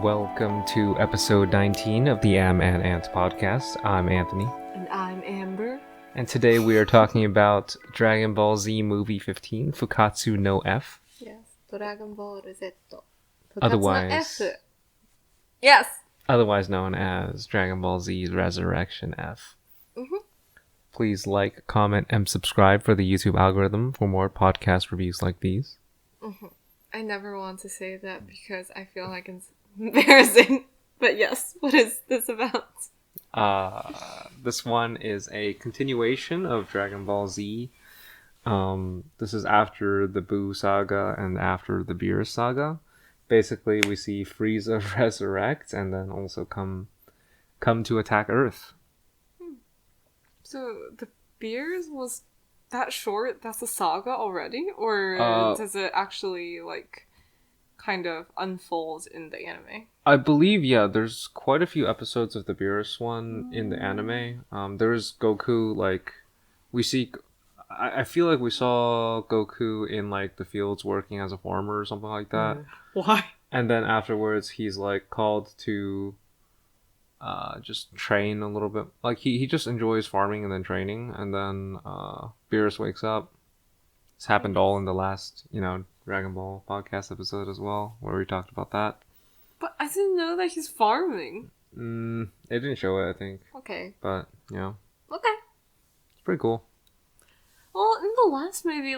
Welcome to episode 19 of the Amb Ant Podcast. I'm Anthony. And I'm Amber. And today we are talking about Dragon Ball Z Movie 15, Fukatsu no F. Yes, Dragon Ball Z. Otherwise, F. Yes! Otherwise known as Dragon Ball Z's Resurrection F. Mm-hmm. Please like, comment, and subscribe for the YouTube algorithm for more podcast reviews like these. Mm-hmm. I never want to say that because I feel like it's embarrassing. But yes, what is this about? This one is a continuation of Dragon Ball Z. This is after the Buu saga and after the Beerus saga. Basically, we see Frieza resurrect and then also come to attack Earth. So the Beerus was that short? That's a saga already? Or does it actually, kind of unfold in the anime? I believe, yeah, there's quite a few episodes of the Beerus one in the anime. There's Goku, we see... I feel like we saw Goku in, the fields working as a farmer or something like that. Why? And then afterwards, he's, called to just train a little bit. He just enjoys farming and then training. And then Beerus wakes up. It's happened all in the last, Dragon Ball podcast episode as well, where we talked about that. But I didn't know that he's farming. They didn't show it, I think. Okay. But, yeah. Okay. It's pretty cool. Well, in the last movie,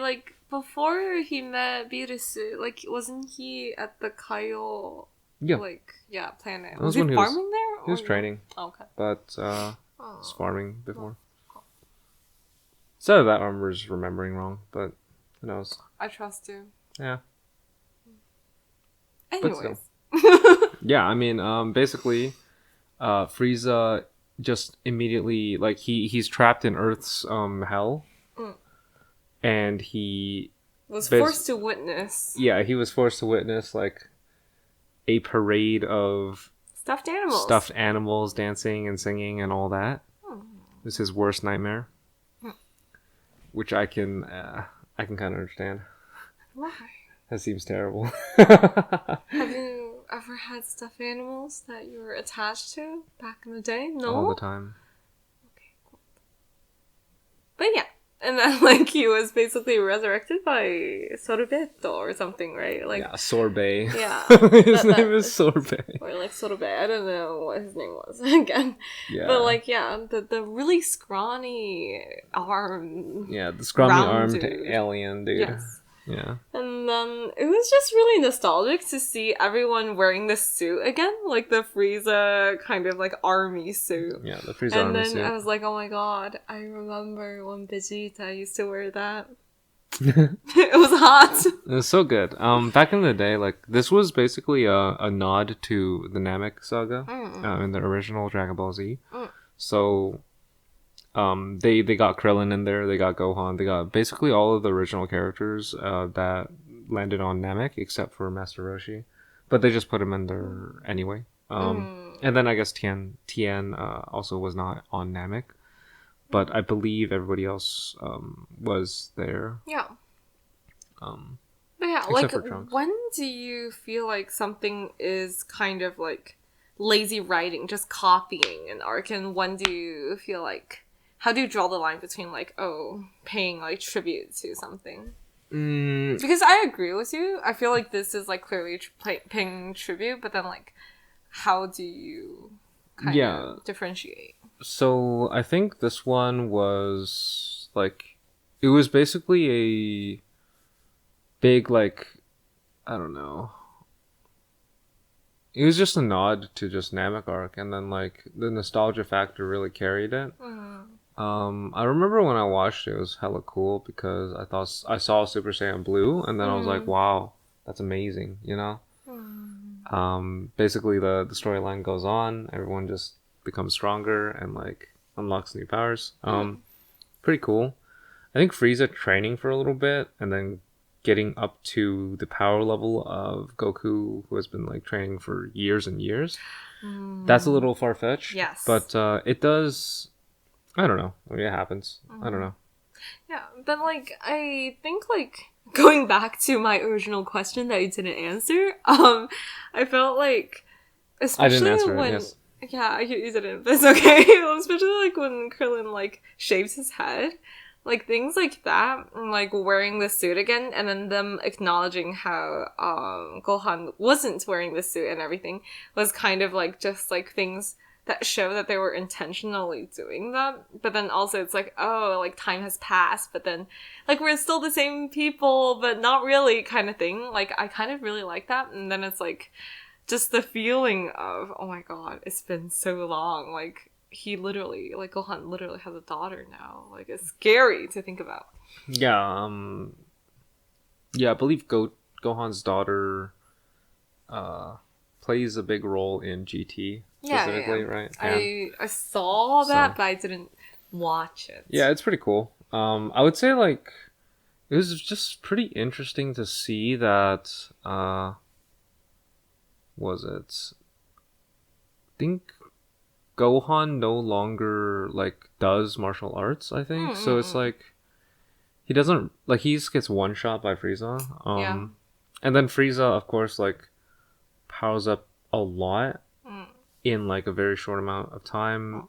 before he met Beerus, wasn't he at the Kaio, planet? Was he farming there? He was training. Oh, okay. But, was farming before. So that I remember remembering wrong, but who knows? I trust you. Yeah. Anyways. Yeah, I mean, basically, Frieza just immediately, he's trapped in Earth's, hell. And he was forced to witness. Yeah, he was forced to witness, a parade of stuffed animals dancing and singing and all that. It was his worst nightmare. Which I can kind of understand. Why? That seems terrible. Have you ever had stuffed animals that you were attached to back in the day? No? All the time. Okay, cool. But yeah. And then, he was basically resurrected by Sorbeto or something, right? Yeah, Sorbet. Yeah. His name is Sorbet. Or, Sorbet. I don't know what his name was again. Yeah. But, the really scrawny arm. Yeah, the scrawny-armed alien dude. Yes. Yeah. And then it was just really nostalgic to see everyone wearing the suit again. The Frieza kind of army suit. Yeah, the Frieza army suit. And then I was like, oh my god, I remember when Vegeta used to wear that. It was hot. It was so good. Back in the day, this was basically a nod to the Namek Saga in the original Dragon Ball Z. So... they got Krillin in there, they got Gohan, they got basically all of the original characters that landed on Namek, except for Master Roshi. But they just put him in there anyway. And then I guess Tien also was not on Namek. But I believe everybody else was there. Yeah. But yeah, when do you feel like something is kind of lazy writing, just copying an arc, and when do you feel how do you draw the line between paying tribute to something? Because I agree with you. I feel like this is clearly paying tribute, but then how do you kind of differentiate? So I think this one was it was basically a big I don't know. It was just a nod to just Namek arc, and then the nostalgia factor really carried it. I remember when I watched it, it was hella cool because I saw Super Saiyan Blue, and then I was like, wow, that's amazing, Basically the storyline goes on, everyone just becomes stronger and unlocks new powers. Pretty cool. I think Frieza training for a little bit and then getting up to the power level of Goku, who has been training for years and years. That's a little far-fetched. Yes. But it does... I don't know. I mean, it happens. I don't know. Yeah, but I think going back to my original question that you didn't answer, I felt Especially I didn't answer when, it, yes. Yeah, you didn't, but it's okay. Especially, like, when Krillin, like, shaves his head. Like, things like that, like, wearing the suit again, and then them acknowledging how, Gohan wasn't wearing the suit and everything, was kind of, like, just, like, things that show that they were intentionally doing that. But then also it's like, oh, like, time has passed, but then, like, we're still the same people, but not really, kind of thing. Like, I kind of really like that, and then it's, like, just the feeling of, oh my god, it's been so long, like, he literally, like, Gohan literally has a daughter now. Like, it's scary to think about. Yeah, yeah, I believe Gohan's daughter plays a big role in GT specifically, yeah. right? I saw that, but I didn't watch it. Yeah, it's pretty cool. I would say, like, it was just pretty interesting to see that, was it? I think Gohan no longer, like, does martial arts, I think. So it's like, he doesn't, like, he just gets one shot by Frieza. Yeah. And then Frieza, of course, like, powers up a lot in, like, a very short amount of time.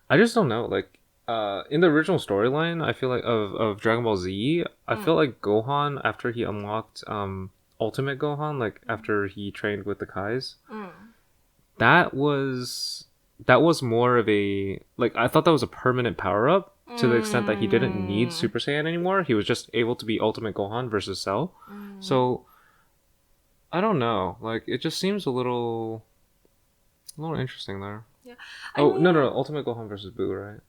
I just don't know, like, in the original storyline, I feel like, of Dragon Ball Z, I feel like Gohan, after he unlocked, Ultimate Gohan, like, after he trained with the Kais, that was more of a, like, I thought that was a permanent power-up to the extent that he didn't need Super Saiyan anymore. He was just able to be Ultimate Gohan versus Cell. So, I don't know. Like, it just seems a little interesting there. Yeah. No. Ultimate Gohan versus Boo, right?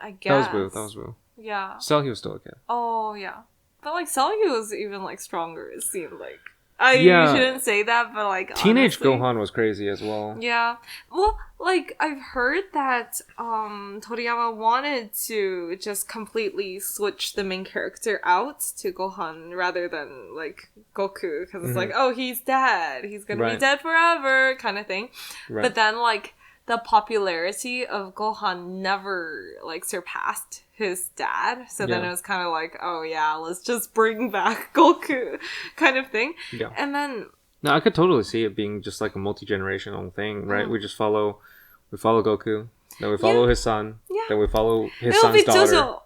I guess. That was Boo. Yeah. Cell, he was still a kid. Oh, yeah. But, like, Cell, he was even, like, stronger, it seemed like. You shouldn't say that, but, like, Teenage honestly, Gohan was crazy as well. Yeah. Well, like, I've heard that Toriyama wanted to just completely switch the main character out to Gohan rather than, like, Goku. Because it's like, oh, he's dead. He's gonna be dead forever, kind of thing. Right. But then, like, the popularity of Gohan never, like, surpassed his dad. So then it was kind of like, oh yeah, let's just bring back Goku kind of thing. Yeah. And then... No, I could totally see it being just like a multi-generational thing, right? We just follow Goku, then we follow his son, then we follow his son's daughter. JoJo.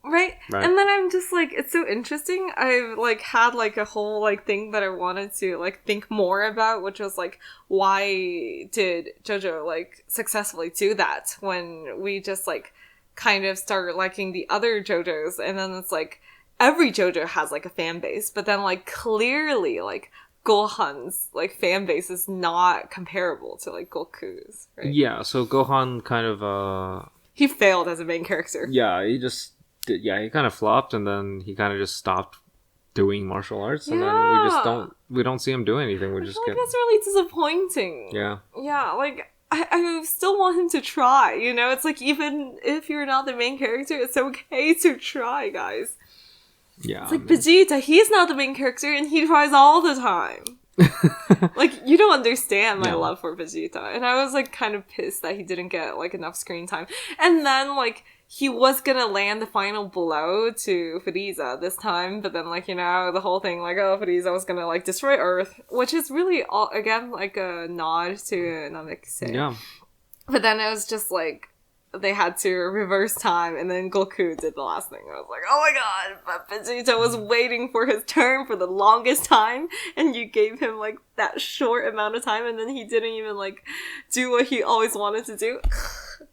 Right? And then I'm just like, it's so interesting. I've, like, had, like, a whole, like, thing that I wanted to, like, think more about, which was, like, why did JoJo, like, successfully do that when we just, like, kind of start liking the other JoJos, and then it's, like, every JoJo has, like, a fan base, but then, like, clearly, like, Gohan's, like, fan base is not comparable to, like, Goku's, right? Yeah, so Gohan kind of, he failed as a main character. Yeah, he kind of flopped, and then he kind of just stopped doing martial arts, and then we don't see him do anything. That's really disappointing. Yeah. Yeah, like, I still want him to try, you know? It's like, even if you're not the main character, it's okay to try, guys. Yeah. It's like Vegeta, he's not the main character, and he tries all the time. Like, you don't understand my love for Vegeta. And I was, like, kind of pissed that he didn't get, like, enough screen time. And then, like, he was gonna land the final blow to Frieza this time, but then, like, you know, the whole thing, like, oh, Frieza was gonna, like, destroy Earth, which is really, again, like, a nod to Namek Saga. Yeah. But then it was just, like, they had to reverse time, and then Goku did the last thing. I was like, oh my god, but Vegeta was waiting for his turn for the longest time, and you gave him, like, that short amount of time, and then he didn't even, like, do what he always wanted to do.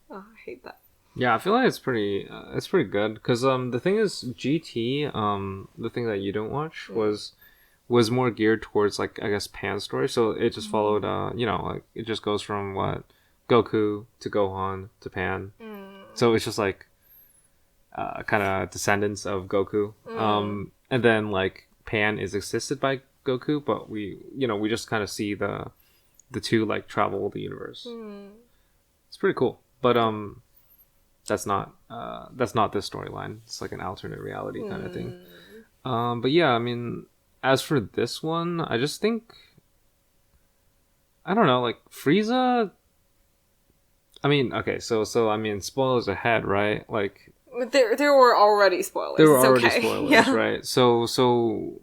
Oh, I hate that. Yeah, I feel like it's pretty good, because the thing is, GT, the thing that you don't watch was more geared towards, like, I guess, Pan's story, so it just followed, you know, like, it just goes from, Goku to Gohan to Pan, so it's just, like, kind of descendants of Goku, and then, like, Pan is assisted by Goku, but we just kind of see the two, like, travel the universe. It's pretty cool, but, that's not this storyline. It's like an alternate reality kind of thing. But yeah, I mean, as for this one, I just think, I don't know, like, Frieza, I mean, okay, so I mean, spoilers ahead, right? Like, there were already spoilers. There were already spoilers, right? So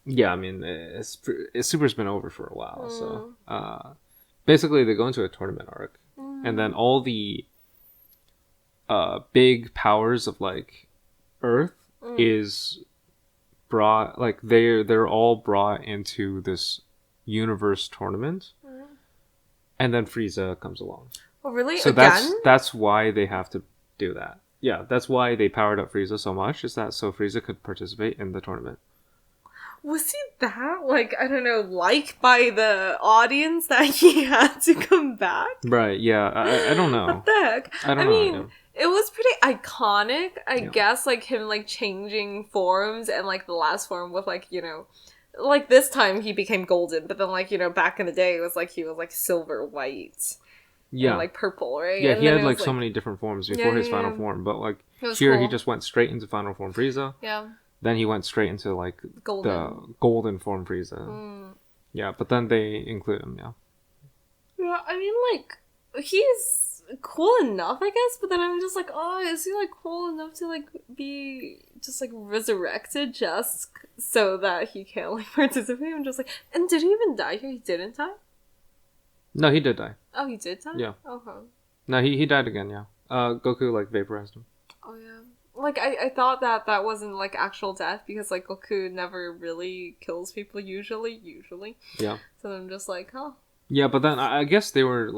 Yeah, I mean, Super's been over for a while, so basically they go into a tournament arc, and then all the big powers of like Earth is brought, like they're all brought into this universe tournament, and then Frieza comes along. Oh, really? So Again? that's why they have to do that. Yeah, that's why they powered up Frieza so much, is that so Frieza could participate in the tournament. Was he that, like, I don't know, liked by the audience that he had to come back? Right, yeah, I don't know. What the heck? I don't know. Mean, it was pretty iconic, I guess, like, him, like, changing forms, and, like, the last form with, like, you know, like, this time he became golden, but then, like, you know, back in the day, it was, like, he was, like, silver, white, and, like, purple, right? Yeah, and he had, like, so many different forms before his final form, but, like, here cool. he just went straight into final form Frieza. Yeah. Then he went straight into, like, the golden form Frieza. Yeah, but then they include him, yeah. Yeah, I mean, like, he's cool enough, I guess, but then I'm just like, oh, is he, like, cool enough to, like, be just, like, resurrected just so that he can, like, participate? I'm just like, and did he even die here? He didn't die? No, he did die. Oh, he did die? Yeah. Okay. No, he died again, yeah. Goku, like, vaporized him. Oh, yeah. Like, I thought that wasn't, like, actual death, because, like, Goku never really kills people, usually. Yeah. So I'm just like, huh. Yeah, but then I guess they were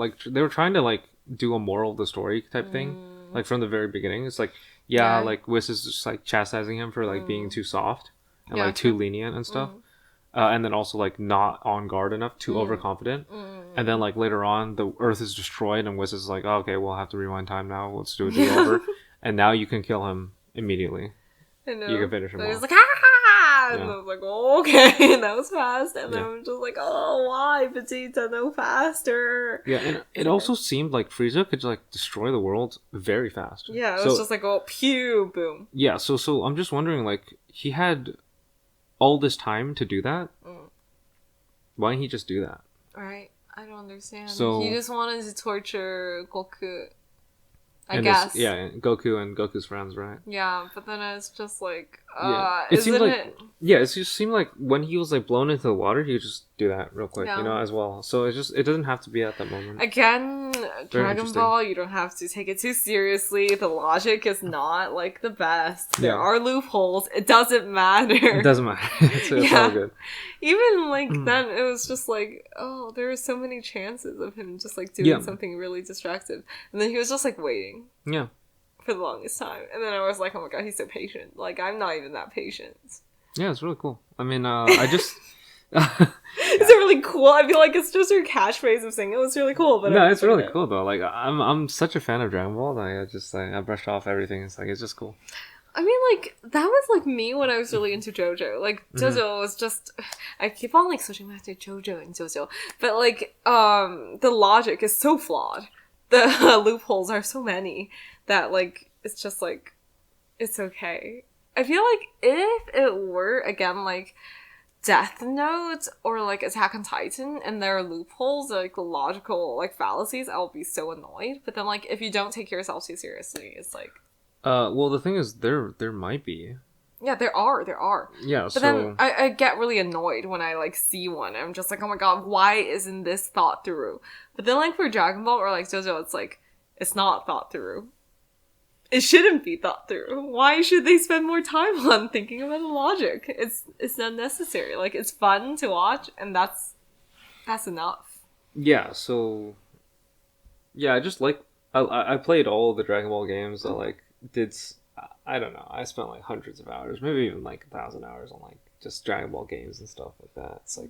trying to, like, do a moral of the story type thing. Like, from the very beginning. It's like, like, Whis is just, like, chastising him for, like, being too soft. And, like, too lenient and stuff. And then also, like, not on guard enough, too overconfident. And then, like, later on, the Earth is destroyed, and Whis is like, oh, okay, we'll have to rewind time now. Let's do a do-over. And now you can kill him immediately. I know. You can finish him off. He was like, ah! And I was like, oh, okay, that was fast. And then I'm just like, oh, why, Vegeta, no faster? Yeah, and it also seemed like Frieza could, like, destroy the world very fast. Yeah, it was just like, oh, pew, boom. Yeah, so I'm just wondering, like, he had all this time to do that. Why didn't he just do that? Right, I don't understand. So, he just wanted to torture Goku. I guess. Goku and Goku's friends, right? Yeah, but then it's just like, it just seemed like when he was, like, blown into the water, he would just do that real quick, you know, as well. So it doesn't have to be at that moment. Again, Dragon Ball, you don't have to take it too seriously. The logic is not, like, the best. There are loopholes. It doesn't matter. It doesn't matter. It's all good. Even, like, then it was just like, oh, there were so many chances of him just, like, doing something really destructive. And then he was just, like, waiting. Yeah. For the longest time. And then I was like, oh my god, he's so patient. Like, I'm not even that patient. Yeah, it's really cool. I mean, I just... Is it really cool? I feel like it's just her catchphrase of saying it was really cool. But no, it's really cool, though. Like, I'm such a fan of Dragon Ball that I brush off everything. It's like, it's just cool. I mean, like, that was, like, me when I was really into JoJo. Like, JoJo was just... I keep on, like, switching back to JoJo and JoJo. But, like, the logic is so flawed. The loopholes are so many that, like, it's just, like, it's okay. I feel like if it were, again, like, Death Note or, like, Attack on Titan and there are loopholes, like, logical, like, fallacies, I'll be so annoyed. But then, like, if you don't take yourself too seriously, it's like... well, the thing is, there might be. Yeah, there are. Yeah, but then I get really annoyed when I, like, see one. I'm just like, oh my god, why isn't this thought through? But then, like, for Dragon Ball or, like, JoJo, it's like, it's not thought through. It shouldn't be thought through. Why should they spend more time on thinking about the logic? It's not necessary. Like, it's fun to watch, and that's enough. Yeah, so... Yeah, I just, like... I played all the Dragon Ball games. I, like, did... I don't know. I spent, like, hundreds of hours, maybe even, like, 1,000 hours on, like, just Dragon Ball games and stuff like that. It's, like,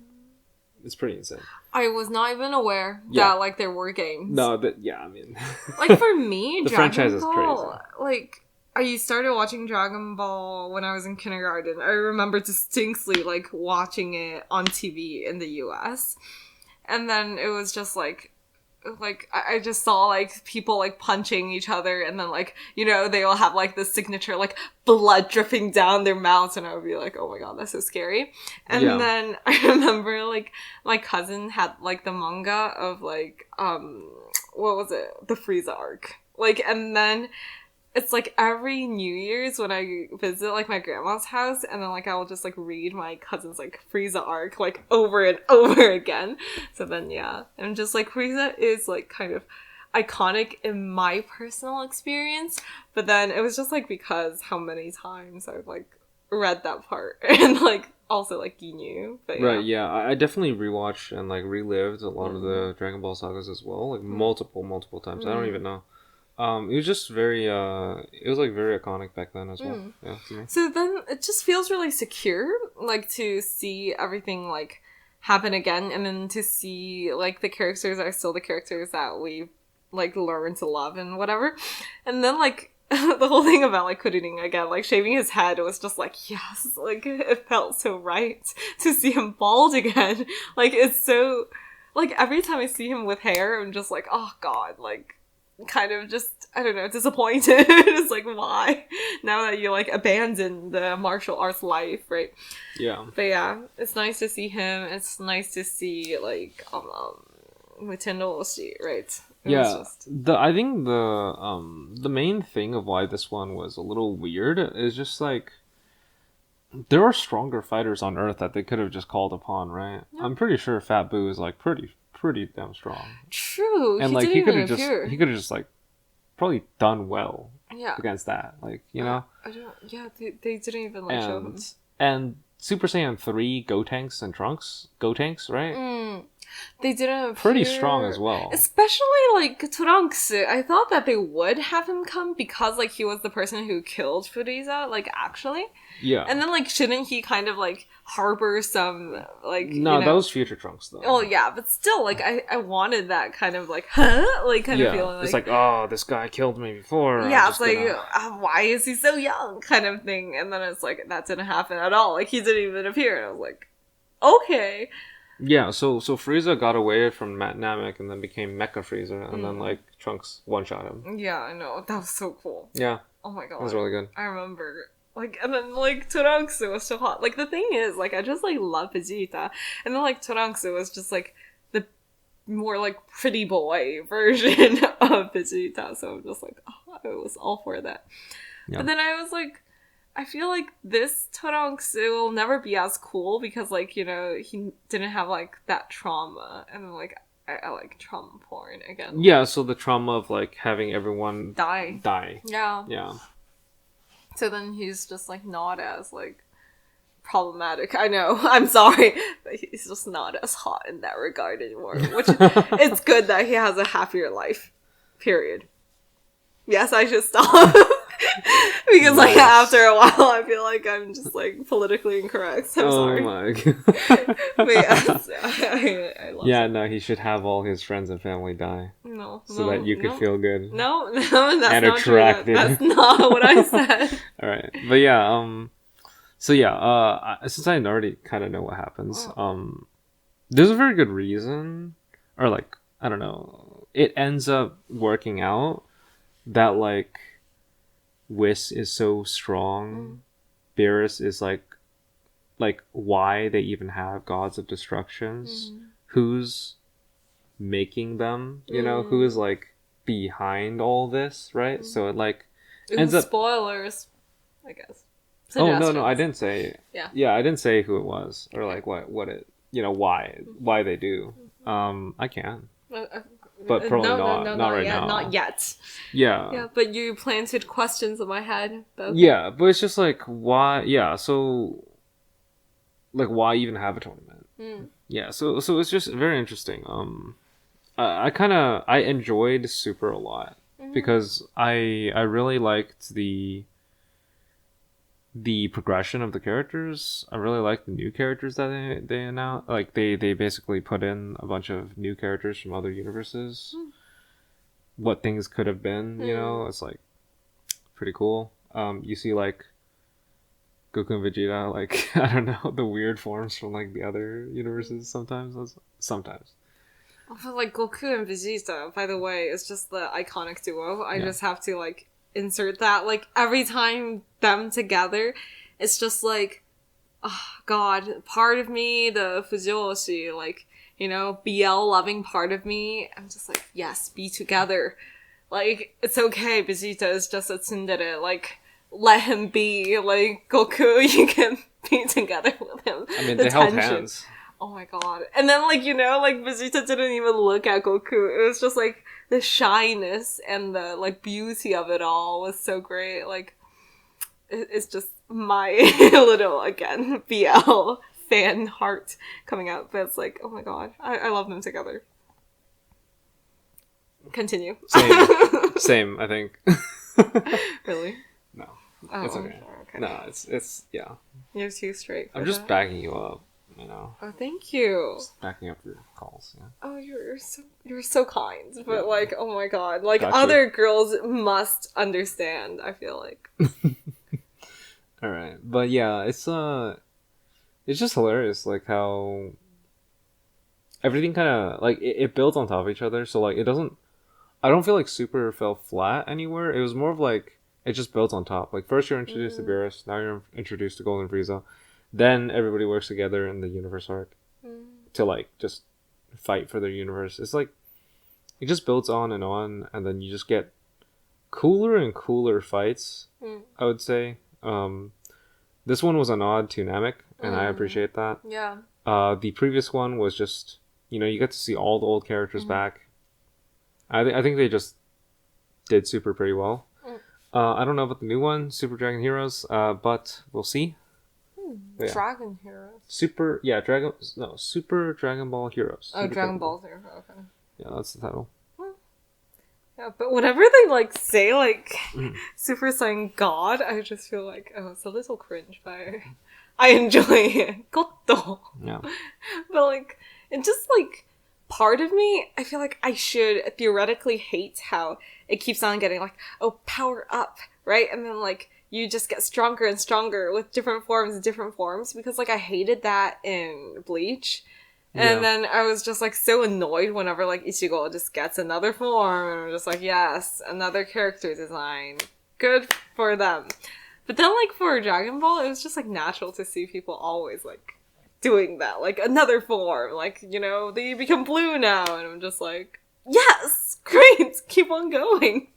it's pretty insane. I was not even aware that, like, there were games. No, but, yeah, I mean... like, for me, the Dragon franchise Ball, is crazy. Like, I started watching Dragon Ball when I was in kindergarten. I remember distinctly, like, watching it on TV in the US. And then it was just, like, I just saw, like, people, like, punching each other, and then, like, you know, they all have, like, this signature, like, blood dripping down their mouths, and I would be like, oh my god, that's so scary. And then I remember, like, my cousin had, like, the manga of, like, what was it? The Frieza arc. Like, and then it's like every New Year's when I visit like my grandma's house, and then like I will just like read my cousin's like Frieza arc like over and over again. So then yeah, and just like Frieza is like kind of iconic in my personal experience, but then it was just like because how many times I've like read that part and like also like Ginyu. But, yeah. Right, yeah, I definitely rewatched and like relived a lot of the Dragon Ball sagas as well, like multiple times. I don't even know. It was just very it was like very iconic back then as well. Yeah, to me. So then it just feels really secure, like to see everything like happen again, and then to see like the characters are still the characters that we like learn to love and whatever. And then like the whole thing about like Kuririn again, like shaving his head was just like, yes, like it felt so right to see him bald again. Like it's so like every time I see him with hair, I'm just like, oh god, like kind of just, I don't know, disappointed. It's like, why? Now that you like abandon the martial arts life, right? Yeah. But yeah, it's nice to see him. It's nice to see like Mutendo Oshi, right? Yeah, I think the main thing of why this one was a little weird is just like there are stronger fighters on Earth that they could have just called upon, right? Yeah. I'm pretty sure Fat Boo is like pretty damn strong. True, and like he could have just like probably done well. Yeah. Against that, like you know. They didn't even like show him. And Super Saiyan 3 Gotenks and Trunks, right? They didn't appear. Pretty strong as well. Especially, like, Trunks. I thought that they would have him come because, like, he was the person who killed Frieza, like, actually. Yeah. And then, like, shouldn't he kind of, like, harbor some, like, No, that was future Trunks, though. Oh, yeah, but still, like, I wanted that kind of, like, huh? Like, kind of feeling like... It's like, oh, this guy killed me before. Yeah, it's like, why is he so young? Kind of thing. And then it's like, that didn't happen at all. Like, he didn't even appear. And I was like, okay. Yeah, so Frieza got away from Namek and then became Mecha Frieza, and then like Trunks one-shot him. Yeah, I know. That was so cool. Yeah. Oh my god. That was really good. I remember. Like, and then like Trunks was so hot. Like the thing is, like I just like love Vegeta, and then like Trunks was just like the more like pretty boy version of Vegeta. So I'm just like, oh, I was all for that. Yeah. But then I was like, I feel like this Trunks will never be as cool because, like, you know, he didn't have, like, that trauma. And then, like, I like trauma porn again. Yeah, so the trauma of, like, having everyone die. Yeah. Yeah. So then he's just, like, not as, like, problematic. I know. I'm sorry. But he's just not as hot in that regard anymore. Which, it's good that he has a happier life. Period. Yes, I should stop. Because like after a while I feel like I'm just like politically incorrect, so I'm sorry. My god. But yes, I love it. No, he should have all his friends and family die. So that you could feel good. No, that's and not attracted. True. That's not what I said. Alright. But yeah, so yeah, since I already kind of know what happens, there's a very good reason, or like, I don't know, it ends up working out that like Whis is so strong. Beerus is like why they even have gods of destructions. Who's making them? You know, who is like behind all this, right? So it like ends up spoilers, I guess. Oh no, I didn't say. Yeah, I didn't say who it was or like what it, you know, why they do. I can. But probably not right now. Not yet. Yeah. Yeah, but you planted questions in my head. Okay. Yeah, but it's just like, why? Yeah, so like, why even have a tournament? Yeah, so it's just very interesting. I enjoyed Super a lot because I really liked the progression of the characters. I really like the new characters that they announced. Like they basically put in a bunch of new characters from other universes. What things could have been, you know, it's like pretty cool. You see like Goku and Vegeta, like I don't know, the weird forms from like the other universes sometimes. I feel like Goku and Vegeta, by the way, is just the iconic duo. I just have to like insert that, like every time them together, it's just like, oh god, part of me, the Fujoshi, like, you know, BL loving part of me, I'm just like, yes, be together, like, it's okay, Vegeta is just a tsundere, like, let him be, like, Goku, you can be together with him. I mean, they held hands. Oh my god. And then, like, you know, like, Vegeta didn't even look at Goku. It was just, like, the shyness and the, like, beauty of it all was so great. Like, it's just my little, again, BL fan heart coming out. But it's like, oh my god, I love them together. Continue. Same, I think. Really? No. It's okay. No, it's yeah. You're too straight. I'm just backing you up, you know. Oh, thank you. Just backing up your calls, yeah. Oh, you're so kind. But like, oh my god, like other girls must understand, I feel like. All right. But yeah, it's just hilarious like how everything kind of like it builds on top of each other, so like I don't feel like Super fell flat anywhere. It was more of like it just builds on top. Like first you're introduced to Beerus, now you're introduced to Golden Frieza. Then everybody works together in the universe arc to like just fight for their universe. It's like it just builds on, and then you just get cooler and cooler fights. I would say this one was a nod to Namek, and I appreciate that. Yeah. The previous one was just, you know, you get to see all the old characters back. I think they just did Super pretty well. I don't know about the new one, Super Dragon Heroes, but we'll see. Yeah. Dragon Heroes. Super Dragon Ball Heroes. Oh, Dragon Ball Heroes. Okay. Yeah, that's the title. Yeah, but whenever they like say like Super Saiyan God, I just feel like, oh, it's a little cringe, but I enjoy it. Goto. Yeah. But like, it just like part of me, I feel like I should theoretically hate how it keeps on getting like, oh, power up, right? And then like you just get stronger and stronger with different forms because like I hated that in Bleach. And then I was just, like, so annoyed whenever, like, Ichigo just gets another form. And I'm just like, yes, another character design. Good for them. But then, like, for Dragon Ball, it was just, like, natural to see people always, like, doing that. Like, another form. Like, you know, they become blue now. And I'm just like, yes! Great! Keep on going.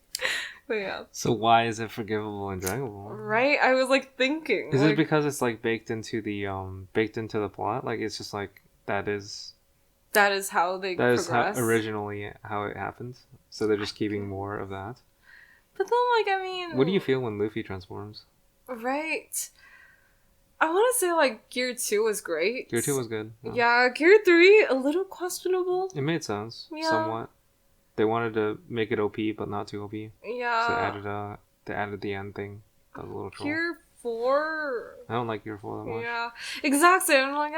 But yeah. So why is it forgivable in Dragon Ball? Right? I was, like, thinking. Is it because it's, like, baked into the plot? Like, it's just, like, That is how they progress. That is originally how it happened. So they're just keeping more of that. But then, like, I mean... What do you feel when Luffy transforms? Right. I want to say, like, Gear 2 was great. Gear 2 was good. Yeah, Gear 3, a little questionable. It made sense. Yeah. Somewhat. They wanted to make it OP, but not too OP. Yeah. So they added the end thing. That was a little troll. Gear 4... I don't like Gear 4 that much. Yeah, exactly. I'm like,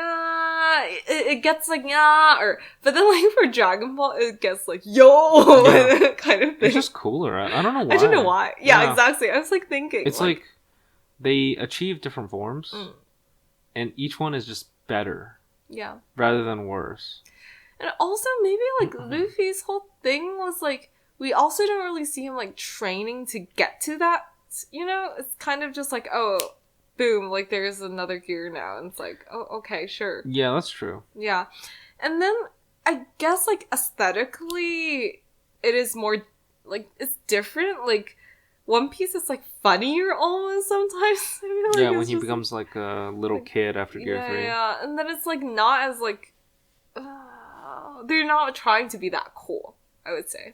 it gets like, but then like for Dragon Ball, it gets like, kind of thing. It's just cooler. I don't know why. I don't know why. Yeah, exactly. I was like thinking. It's like they achieve different forms, and each one is just better. Yeah. Rather than worse. And also maybe like Luffy's whole thing was like, we also didn't really see him like training to get to that. You know, it's kind of just like, oh, boom, like there's another gear now. And it's like, oh, okay, sure. Yeah, that's true. Yeah. And then I guess like aesthetically, it is more like, it's different. Like One Piece is like funnier almost sometimes. I feel like yeah, when he becomes like a little kid after Gear 3. Yeah, and then it's like not as like, they're not trying to be that cool, I would say.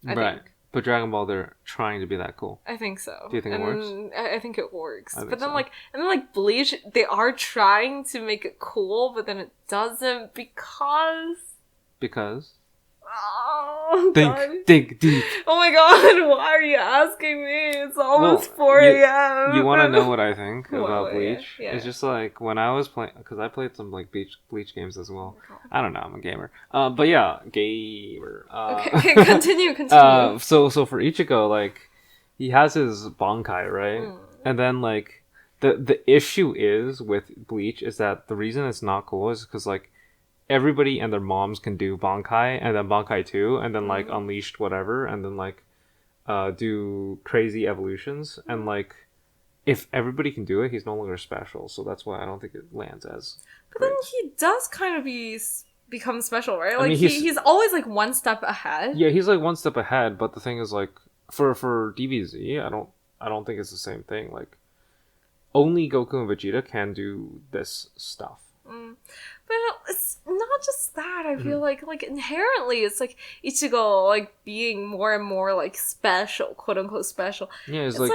I think. But Dragon Ball, they're trying to be that cool. I think so. Do you think it works? I think it works. But then Bleach, they are trying to make it cool, but then it doesn't because... Because? Oh, Think deep. Oh my god, why are you asking me? It's almost 4 a.m. You want to know what I think about Bleach? Yeah. It's just like, when I was playing, because I played some like Bleach games as well. Oh I don't know, I'm a gamer. But yeah, gamer. Okay, continue. So for Ichigo, like, he has his Bankai, right? And then like, the issue is with Bleach is that the reason it's not cool is because like, everybody and their moms can do Bankai, and then Bankai 2, and then, like, Unleashed whatever, and then, like, do crazy evolutions. And, like, if everybody can do it, he's no longer special. So that's why I don't think it lands as But then he does kind of be become special, right? Like, he's always, like, one step ahead. Yeah, he's, like, one step ahead, but the thing is, like, for DBZ, I don't think it's the same thing. Like, only Goku and Vegeta can do this stuff. But it's not just that. I feel like inherently it's like Ichigo like being more and more like special, quote unquote special. Yeah, it's like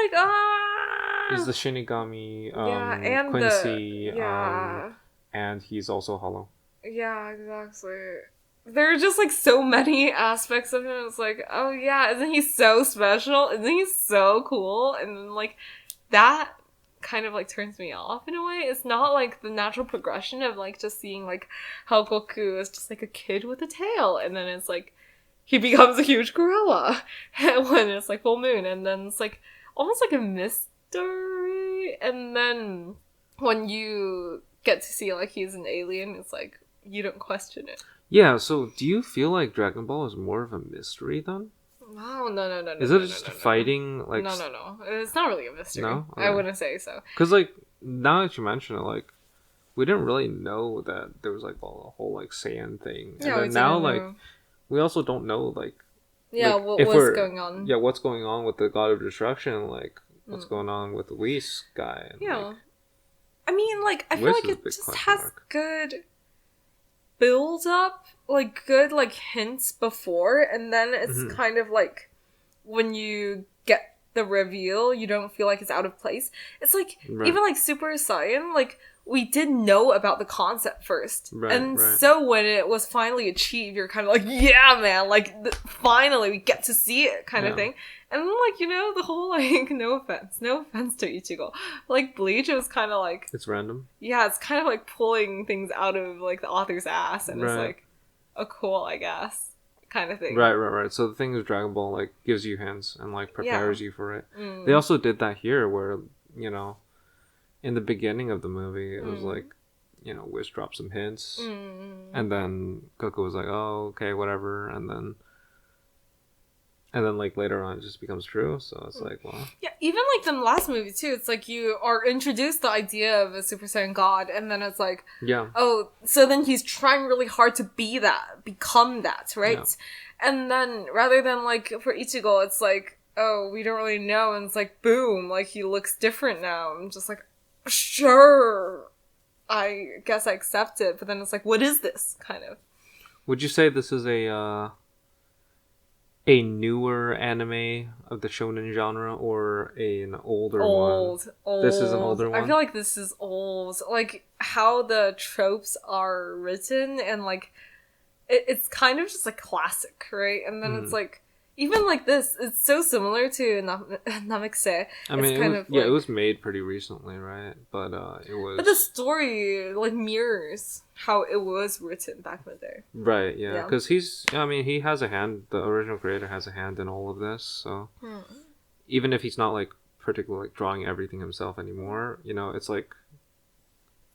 he's the Shinigami, and Quincy, and he's also Hollow. Yeah, exactly. There are just like so many aspects of him. It's like, oh yeah, isn't he so special? Isn't he so cool? And then like that kind of like turns me off in a way. It's not like the natural progression of like just seeing like how Goku is just like a kid with a tail, and then it's like he becomes a huge gorilla when it's like full moon, and then it's like almost like a mystery, and then when you get to see like he's an alien, it's like you don't question it. Yeah, so do you feel like Dragon Ball is more of a mystery then? No. Is it just fighting? Like no. It's not really a mystery. No, I wouldn't say so. Because like now that you mention it, like we didn't really know that there was like a whole like Saiyan thing, and then now like we also don't know like what's going on. Yeah, what's going on with the God of Destruction? Like what's going on with the Whis guy? And, like, I mean, like I feel like it just has good build up, like good like hints before, and then it's kind of like when you get the reveal, you don't feel like it's out of place. It's like even like Super Saiyan, like we did know about the concept first, so when it was finally achieved, you're kind of like, yeah, man, like finally we get to see it, kind of thing. And then, like, you know, the whole, like, no offense to Ichigo, like, Bleach, it was kind of like... It's random? Yeah, it's kind of like pulling things out of, like, the author's ass, and it's like, oh, cool, I guess, kind of thing. Right. So the thing is, Dragon Ball, like, gives you hints and, like, prepares you for it. They also did that here, where, you know, in the beginning of the movie, it was like, you know, Whis dropped some hints, and then Goku was like, oh, okay, whatever, and then like later on it just becomes true, so it's like, well... Yeah, even like the last movie too, it's like you are introduced the idea of a Super Saiyan God, and then it's like, oh, so then he's trying really hard to become that, right? Yeah. And then rather than like for Ichigo, it's like, oh, we don't really know, and it's like, boom, like he looks different now. I'm just like, sure, I guess I accept it, but then it's like, what is this, kind of? Would you say this is a newer anime of the shonen genre, or an older one? Old. This is an older one? I feel like this is old. Like, how the tropes are written, and, like, it's kind of just, like, classic, right? And then it's, like, even, like, this, it's so similar to Namek Saga. I mean, it was made pretty recently, right? But, it was... But the story, like, mirrors how it was written back in the day. Right, yeah. Because he has a hand, the original creator has a hand in all of this, so... Even if he's not, like, particularly, like, drawing everything himself anymore, you know, it's like...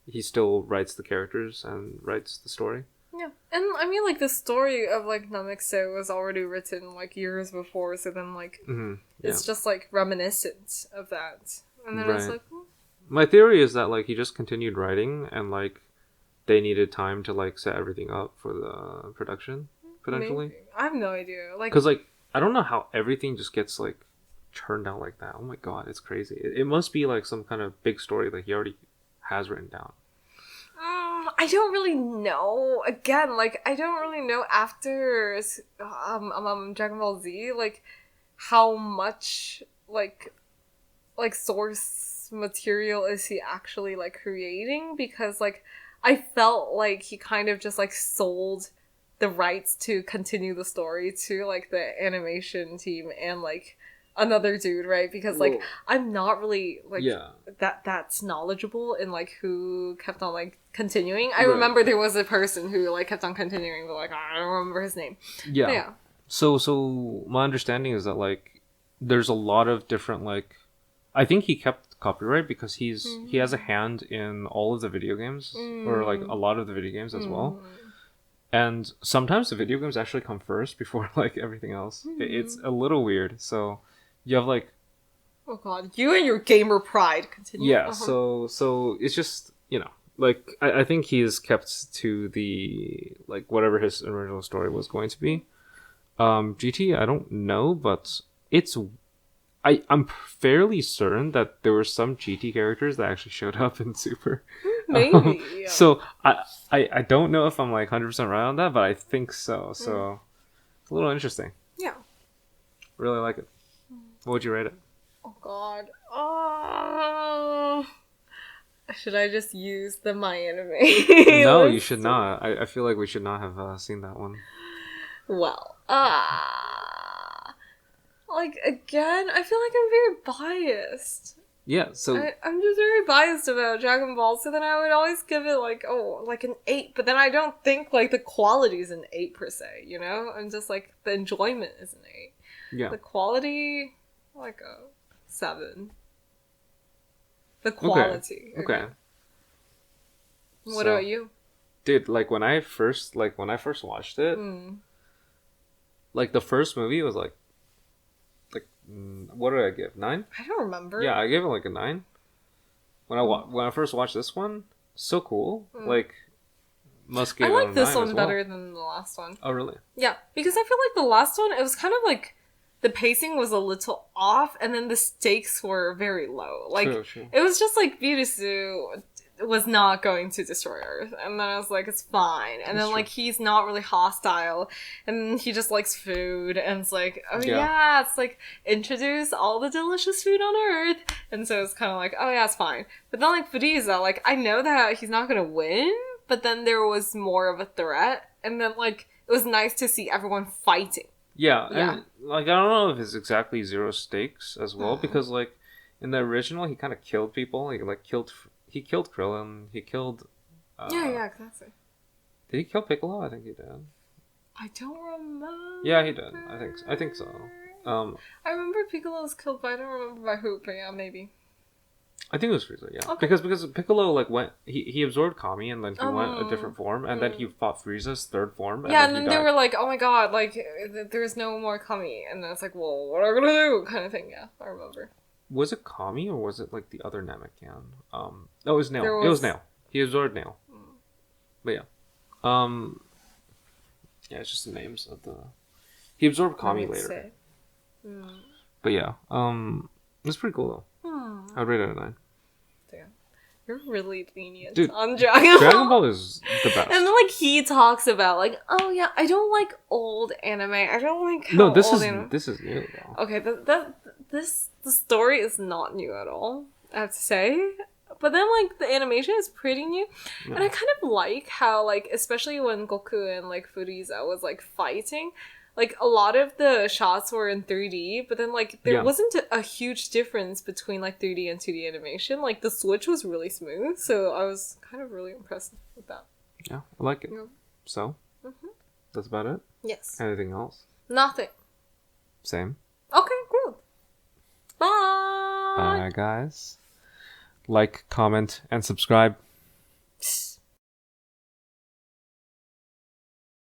He still writes the characters and writes the story. Yeah, and I mean, like, the story of, like, Namek Saga was already written, like, years before, so then, like, it's just, like, reminiscent of that. And then it's like... My theory is that, like, he just continued writing, and, like, they needed time to, like, set everything up for the production, potentially. Maybe. I have no idea. Like, because, like, I don't know how everything just gets, like, churned out like that. Oh my god, it's crazy. It must be, like, some kind of big story that he already has written down. I don't really know. Again, like, I don't really know after Dragon Ball Z, like, how much, like source material is he actually, like, creating? Because, like, I felt like he kind of just, like, sold the rights to continue the story to, like, the animation team and, like, another dude, right? Because, like, I'm not really, like, that's knowledgeable in, like, who kept on, like, continuing. I remember there was a person who, like, kept on continuing, but, like, I don't remember his name. Yeah. But, yeah. So my understanding is that, like, there's a lot of different, like, I think he kept copyright because he has a hand in all of the video games, or, like, a lot of the video games as well. And sometimes the video games actually come first before, like, everything else. It's a little weird, so... You have, like... Oh, God. You and your gamer pride. Continue. Yeah, so it's just, you know, like I think he is kept to the like whatever his original story was going to be. GT, I don't know, but I'm fairly certain that there were some GT characters that actually showed up in Super. Maybe. So I don't know if I'm like 100% right on that, but I think so. So it's a little interesting. Yeah. Really like it. What would you rate it? Oh God. Should I just use the My Anime? No, you should not. I feel like we should not have seen that one. Well, like again, I feel like I'm very biased. Yeah, so I'm just very biased about Dragon Ball, so then I would always give it like an 8, but then I don't think like the quality is an 8 per se, you know? I'm just like the enjoyment is an 8. Yeah. The quality, like a 7. The quality. Okay. What about you? Dude, like when I first watched it, like the first movie was like what did I give? 9? I don't remember. Yeah, I gave it like a 9. When I first watched this one, so cool. Like must give I like this one well. better than the last one. Oh really? Yeah, because I feel like the last one, it was kind of like the pacing was a little off, and then the stakes were very low. Like True. It was just like Birisu was not going to destroy Earth, and then I was like, it's fine. And then like he's not really hostile, and he just likes food, and it's like, oh yeah, it's like introduce all the delicious food on Earth, and so it's kind of like, oh yeah, it's fine. But then like Frieza, like I know that he's not gonna win, but then there was more of a threat, and then like it was nice to see everyone fighting. Yeah, and like I don't know if it's exactly zero stakes as well, because like in the original he kind of killed people. He killed Krillin. He killed. Yeah, exactly. Did he kill Piccolo? I think he did. I don't remember. Yeah, he did. I think so. I remember Piccolo was killed, but I don't remember by who. But yeah, maybe. I think it was Frieza. Yeah, okay. because Piccolo like went. He absorbed Kami, and then he went a different form, and then he fought Frieza's third form. And then they were like, "Oh my god, like there's no more Kami," and then it's like, "Well, what are we gonna do?" kind of thing. Yeah, I remember. Was it Kami or was it like the other Namekian? No, it was Nail. It was Nail. He absorbed Nail. But yeah. Yeah, it's just the names of the... He absorbed Kami later. But yeah. It's pretty cool though. I'd rate it a 9. Damn. You're really lenient Dude, on Dragon Ball. Dragon Ball is the best. And then like he talks about like, oh yeah, I don't like old anime. I don't like how No, this is new though. Okay, the story is not new at all, I have to say. But then, like, the animation is pretty new. Yeah. And I kind of like how, like, especially when Goku and, like, Frieza was, like, fighting, like, a lot of the shots were in 3D, but then, like, there wasn't a huge difference between, like, 3D and 2D animation. Like, the switch was really smooth, so I was kind of really impressed with that. Yeah, I like it. Yeah. So, that's about it? Yes. Anything else? Nothing. Same. Okay, cool. Bye! Bye, guys. Like, comment, and subscribe.